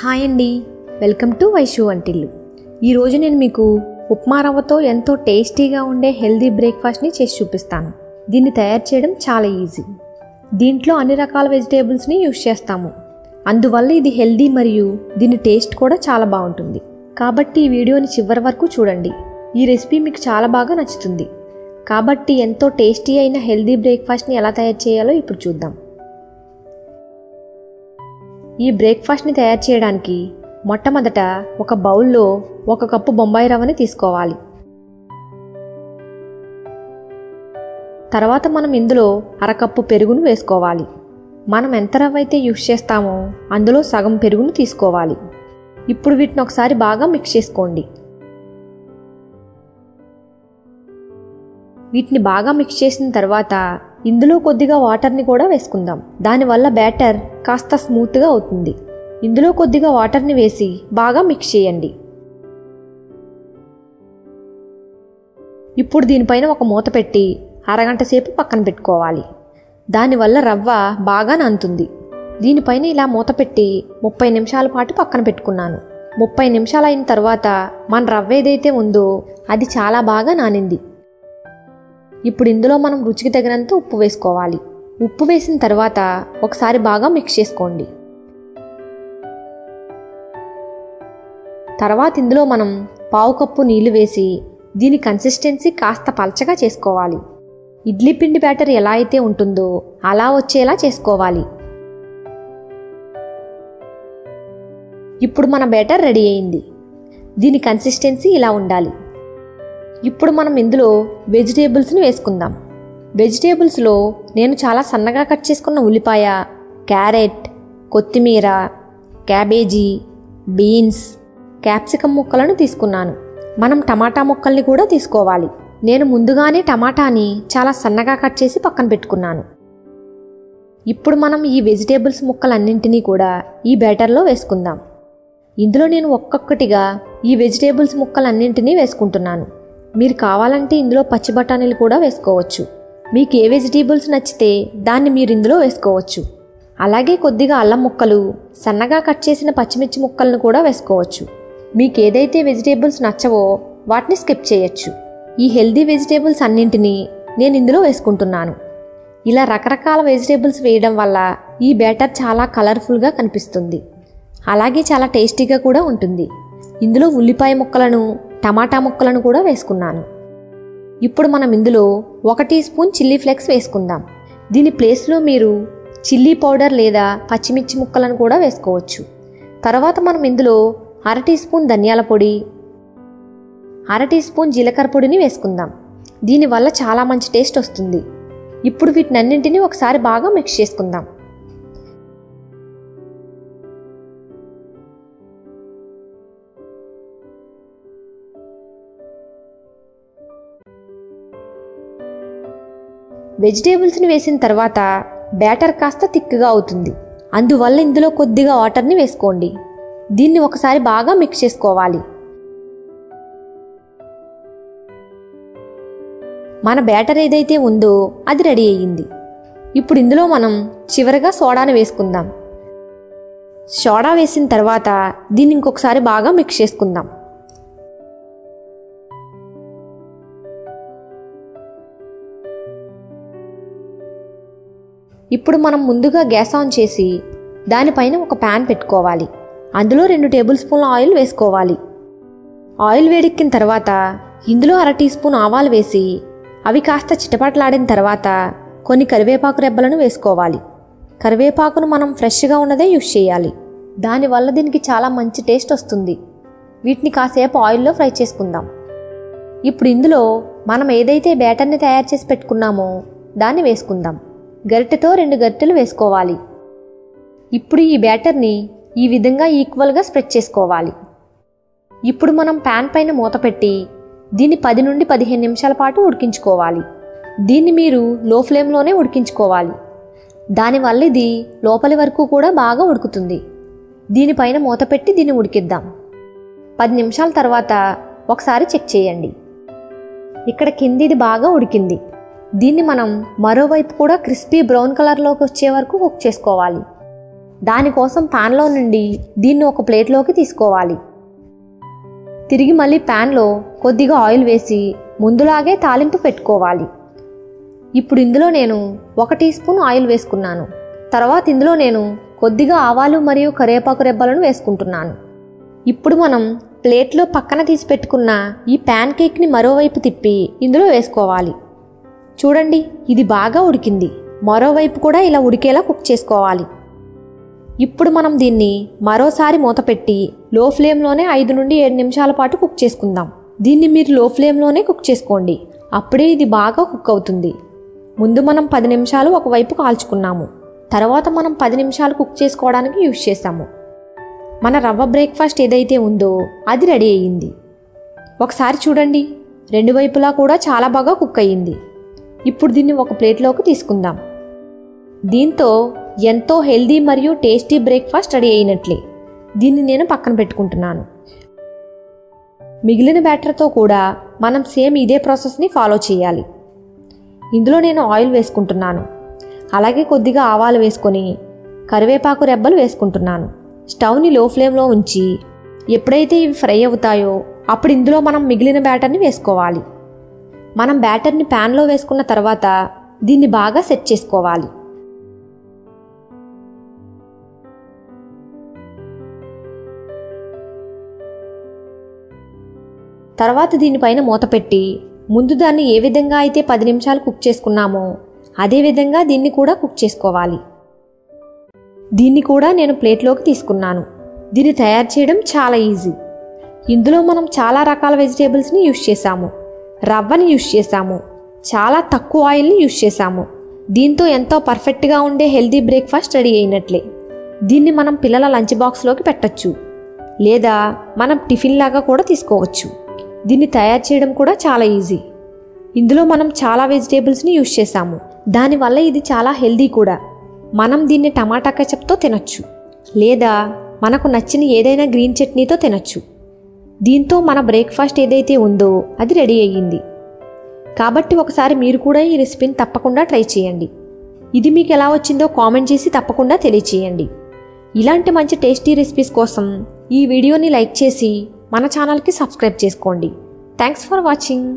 Hi అండి, welcome to Vaishu వంటిల్లు. ఈరోజు నేను మీకు ఉప్మా రవ్వతో ఎంతో టేస్టీగా ఉండే హెల్దీ బ్రేక్ఫాస్ట్ని చేసి చూపిస్తాను. దీన్ని తయారు చేయడం చాలా ఈజీ. దీంట్లో అన్ని రకాల వెజిటేబుల్స్ని యూస్ చేస్తాము. అందువల్ల ఇది హెల్దీ మరియు దీని టేస్ట్ కూడా చాలా బాగుంటుంది. కాబట్టి ఈ వీడియోని చివరి వరకు చూడండి. ఈ రెసిపీ మీకు చాలా బాగా నచ్చుతుంది. కాబట్టి ఎంతో టేస్టీ అయిన హెల్దీ బ్రేక్ఫాస్ట్ని ఎలా తయారు చేయాలో ఇప్పుడు చూద్దాం. ఈ బ్రేక్ఫాస్ట్ని తయారు చేయడానికి మొట్టమొదట ఒక బౌల్లో 1 కప్పు బొంబాయి రవ్వని తీసుకోవాలి. తర్వాత మనం ఇందులో 1/2 కప్పు పెరుగును వేసుకోవాలి. మనం ఎంత రవ్వ అయితే యూస్ చేస్తామో అందులో సగం పెరుగును తీసుకోవాలి. ఇప్పుడు వీటిని ఒకసారి బాగా మిక్స్ చేసుకోండి. వీటిని బాగా మిక్స్ చేసిన తర్వాత ఇందులో కొద్దిగా వాటర్ని కూడా వేసుకుందాం. దానివల్ల బ్యాటర్ కాస్త స్మూత్గా అవుతుంది. ఇందులో కొద్దిగా వాటర్ని వేసి బాగా మిక్స్ చేయండి. ఇప్పుడు దీనిపైన ఒక మూత పెట్టి అరగంట సేపు పక్కన పెట్టుకోవాలి. దానివల్ల రవ్వ బాగా నానుతుంది. దీనిపైన ఇలా మూత పెట్టి 30 నిమిషాల పాటు పక్కన పెట్టుకున్నాను. 30 నిమిషాలు అయిన తర్వాత మన రవ్వ ఏదైతే ఉందో అది చాలా బాగా నానింది. ఇప్పుడు ఇందులో మనం రుచికి తగినంత ఉప్పు వేసుకోవాలి. ఉప్పు వేసిన తర్వాత ఒకసారి బాగా మిక్స్ చేసుకోండి. తర్వాత ఇందులో మనం 1/2 కప్పు నీళ్లు వేసి దీని కన్సిస్టెన్సీ కాస్త పల్చగా చేసుకోవాలి. ఇడ్లీ పిండి బ్యాటర్ ఎలా అయితే ఉంటుందో అలా వచ్చేలా చేసుకోవాలి. ఇప్పుడు మన బ్యాటర్ రెడీ అయింది. దీని కన్సిస్టెన్సీ ఇలా ఉండాలి. ఇప్పుడు మనం ఇందులో వెజిటేబుల్స్ని వేసుకుందాం. వెజిటేబుల్స్లో నేను చాలా సన్నగా కట్ చేసుకున్న ఉల్లిపాయ, క్యారెట్, కొత్తిమీర, క్యాబేజీ, బీన్స్, క్యాప్సికమ్ ముక్కలను తీసుకున్నాను. మనం టమాటా ముక్కల్ని కూడా తీసుకోవాలి. నేను ముందుగానే టమాటాని చాలా సన్నగా కట్ చేసి పక్కన పెట్టుకున్నాను. ఇప్పుడు మనం ఈ వెజిటేబుల్స్ ముక్కలన్నింటినీ కూడా ఈ బ్యాటర్లో వేసుకుందాం. ఇందులో నేను ఒక్కొక్కటిగా ఈ వెజిటేబుల్స్ ముక్కలన్నింటినీ వేసుకుంటున్నాను. మీరు కావాలంటే ఇందులో పచ్చి బఠానీలు కూడా వేసుకోవచ్చు. మీకు ఏ వెజిటేబుల్స్ నచ్చితే దాన్ని మీరు ఇందులో వేసుకోవచ్చు. అలాగే కొద్దిగా అల్లం ముక్కలు, సన్నగా కట్ చేసిన పచ్చిమిర్చి ముక్కలను కూడా వేసుకోవచ్చు. మీకు ఏదైతే వెజిటేబుల్స్ నచ్చవో వాటిని స్కిప్ చేయొచ్చు. ఈ హెల్దీ వెజిటేబుల్స్ అన్నింటినీ నేను ఇందులో వేసుకుంటున్నాను. ఇలా రకరకాల వెజిటేబుల్స్ వేయడం వల్ల ఈ బ్యాటర్ చాలా కలర్ఫుల్గా కనిపిస్తుంది. అలాగే చాలా టేస్టీగా కూడా ఉంటుంది. ఇందులో ఉల్లిపాయ ముక్కలను, టమాటా ముక్కలను కూడా వేసుకున్నాను. ఇప్పుడు మనం ఇందులో 1 టీ స్పూన్ చిల్లీ ఫ్లేక్స్ వేసుకుందాం. దీని ప్లేస్లో మీరు చిల్లీ పౌడర్ లేదా పచ్చిమిర్చి ముక్కలను కూడా వేసుకోవచ్చు. తర్వాత మనం ఇందులో 1/2 టీ స్పూన్ ధనియాల పొడి, 1/2 టీ స్పూన్ జీలకర్ర పొడిని వేసుకుందాం. దీనివల్ల చాలా మంచి టేస్ట్ వస్తుంది. ఇప్పుడు వీటినన్నింటినీ ఒకసారి బాగా మిక్స్ చేసుకుందాం. వెజిటేబుల్స్ని వేసిన తర్వాత బ్యాటర్ కాస్త థిక్గా అవుతుంది. అందువల్ల ఇందులో కొద్దిగా వాటర్ని వేసుకోండి. దీన్ని ఒకసారి బాగా మిక్స్ చేసుకోవాలి. మన బ్యాటర్ ఏదైతే ఉందో అది రెడీ అయ్యింది. ఇప్పుడు ఇందులో మనం చివరగా సోడాని వేసుకుందాం. సోడా వేసిన తర్వాత దీన్ని ఇంకొకసారి బాగా మిక్స్ చేసుకుందాం. ఇప్పుడు మనం ముందుగా గ్యాస్ ఆన్ చేసి దానిపైన ఒక ప్యాన్ పెట్టుకోవాలి. అందులో 2 టేబుల్ స్పూన్ల ఆయిల్ వేసుకోవాలి. ఆయిల్ వేడెక్కిన తర్వాత ఇందులో 1/2 టీ స్పూన్ ఆవాలు వేసి అవి కాస్త చిటపటలాడిన తర్వాత కొన్ని కరివేపాకు రెబ్బలను వేసుకోవాలి. కరివేపాకును మనం ఫ్రెష్గా ఉన్నదే యూస్ చేయాలి. దానివల్ల దీనికి చాలా మంచి టేస్ట్ వస్తుంది. వీటిని కాసేపు ఆయిల్లో ఫ్రై చేసుకుందాం. ఇప్పుడు ఇందులో మనం ఏదైతే బ్యాటర్ని తయారు చేసి పెట్టుకున్నామో దాన్ని వేసుకుందాం. గరిటెతో 2 గరిటెలు వేసుకోవాలి. ఇప్పుడు ఈ బ్యాటర్ని ఈ విధంగా ఈక్వల్గా స్ప్రెడ్ చేసుకోవాలి. ఇప్పుడు మనం ప్యాన్ పైన మూత పెట్టి దీన్ని 10 నుండి 15 నిమిషాల పాటు ఉడికించుకోవాలి. దీన్ని మీరు లో ఫ్లేమ్లోనే ఉడికించుకోవాలి. దానివల్ల ఇది లోపలి వరకు కూడా బాగా ఉడుకుతుంది. దీనిపైన మూత పెట్టి దీన్ని ఉడికిద్దాం. 10 నిమిషాల తర్వాత ఒకసారి చెక్ చేయండి. ఇక్కడ కింది ఇది బాగా ఉడికింది. దీన్ని మనం మరోవైపు కూడా క్రిస్పీ బ్రౌన్ కలర్లోకి వచ్చే వరకు కుక్ చేసుకోవాలి. దానికోసం ప్యాన్లో నుండి దీన్ని ఒక ప్లేట్లోకి తీసుకోవాలి. తిరిగి మళ్ళీ ప్యాన్లో కొద్దిగా ఆయిల్ వేసి ముందులాగే తాలింపు పెట్టుకోవాలి. ఇప్పుడు ఇందులో నేను 1 టీ స్పూన్ ఆయిల్ వేసుకున్నాను. తర్వాత ఇందులో నేను కొద్దిగా ఆవాలు మరియు కరివేపాకు రెబ్బలను వేసుకుంటున్నాను. ఇప్పుడు మనం ప్లేట్లో పక్కన తీసి పెట్టుకున్న ఈ ప్యాన్ కేక్ని మరోవైపు తిప్పి ఇందులో వేసుకోవాలి. చూడండి, ఇది బాగా ఉడికింది. మరోవైపు కూడా ఇలా ఉడికేలా కుక్ చేసుకోవాలి. ఇప్పుడు మనం దీన్ని మరోసారి మూత పెట్టి లో ఫ్లేమ్లోనే 5 నుండి 7 నిమిషాల పాటు కుక్ చేసుకుందాం. దీన్ని మీరు లో ఫ్లేమ్లోనే కుక్ చేసుకోండి, అప్పుడే ఇది బాగా కుక్ అవుతుంది. ముందు మనం 10 నిమిషాలు ఒకవైపు కాల్చుకున్నాము. తర్వాత మనం 10 నిమిషాలు కుక్ చేసుకోవడానికి యూజ్ చేసాము. మన రవ్వ బ్రేక్ఫాస్ట్ ఏదైతే ఉందో అది రెడీ అయ్యింది. ఒకసారి చూడండి, 2 వైపులా కూడా చాలా బాగా కుక్ అయ్యింది. ఇప్పుడు దీన్ని ఒక ప్లేట్లోకి తీసుకుందాం. దీంతో ఎంతో హెల్దీ మరియు టేస్టీ బ్రేక్ఫాస్ట్ రెడీ అయినట్లే. దీన్ని నేను పక్కన పెట్టుకుంటున్నాను. మిగిలిన బ్యాటర్తో కూడా మనం సేమ్ ఇదే ప్రాసెస్ని ఫాలో చేయాలి. ఇందులో నేను ఆయిల్ వేసుకుంటున్నాను. అలాగే కొద్దిగా ఆవాలు వేసుకొని కరివేపాకు రెబ్బలు వేసుకుంటున్నాను. స్టవ్ని లో ఫ్లేమ్లో ఉంచి ఎప్పుడైతే ఇవి ఫ్రై అవుతాయో అప్పుడు ఇందులో మనం మిగిలిన బ్యాటర్ని వేసుకోవాలి. మనం బ్యాటర్ని ప్యాన్లో వేసుకున్న తర్వాత దీన్ని బాగా సెట్ చేసుకోవాలి. తర్వాత దీనిపైన మూత పెట్టి ముందు దాన్ని ఏ విధంగా అయితే 10 నిమిషాలు కుక్ చేసుకున్నామో అదే విధంగా దీన్ని కూడా కుక్ చేసుకోవాలి. దీన్ని కూడా నేను ప్లేట్లోకి తీసుకున్నాను. దీన్ని తయారు చేయడం చాలా ఈజీ. ఇందులో మనం చాలా రకాల వెజిటేబుల్స్ని యూజ్ చేసాము. రవ్వని యూజ్ చేసాము. చాలా తక్కువ ఆయిల్ని యూజ్ చేసాము. దీంతో ఎంతో పర్ఫెక్ట్గా ఉండే హెల్దీ బ్రేక్ఫాస్ట్ రెడీ అయినట్లే. దీన్ని మనం పిల్లల లంచ్ బాక్స్లోకి పెట్టచ్చు, లేదా మనం టిఫిన్ లాగా కూడా తీసుకోవచ్చు. దీన్ని తయారు చేయడం కూడా చాలా ఈజీ. ఇందులో మనం చాలా వెజిటేబుల్స్ని యూజ్ చేసాము. దానివల్ల ఇది చాలా హెల్దీ కూడా. మనం దీన్ని టమాటా కెచప్తో తినచ్చు, లేదా మనకు నచ్చిన ఏదైనా గ్రీన్ చట్నీతో తినచ్చు. దీంతో మన బ్రేక్ఫాస్ట్ ఏదైతే ఉందో అది రెడీ అయ్యింది. కాబట్టి ఒకసారి మీరు కూడా ఈ రెసిపీని తప్పకుండా ట్రై చేయండి. ఇది మీకు ఎలా వచ్చిందో కామెంట్ చేసి తప్పకుండా తెలియచేయండి. ఇలాంటి మంచి టేస్టీ రెసిపీస్ కోసం ఈ వీడియోని లైక్ చేసి మన ఛానల్కి సబ్స్క్రైబ్ చేసుకోండి. Thanks for watching.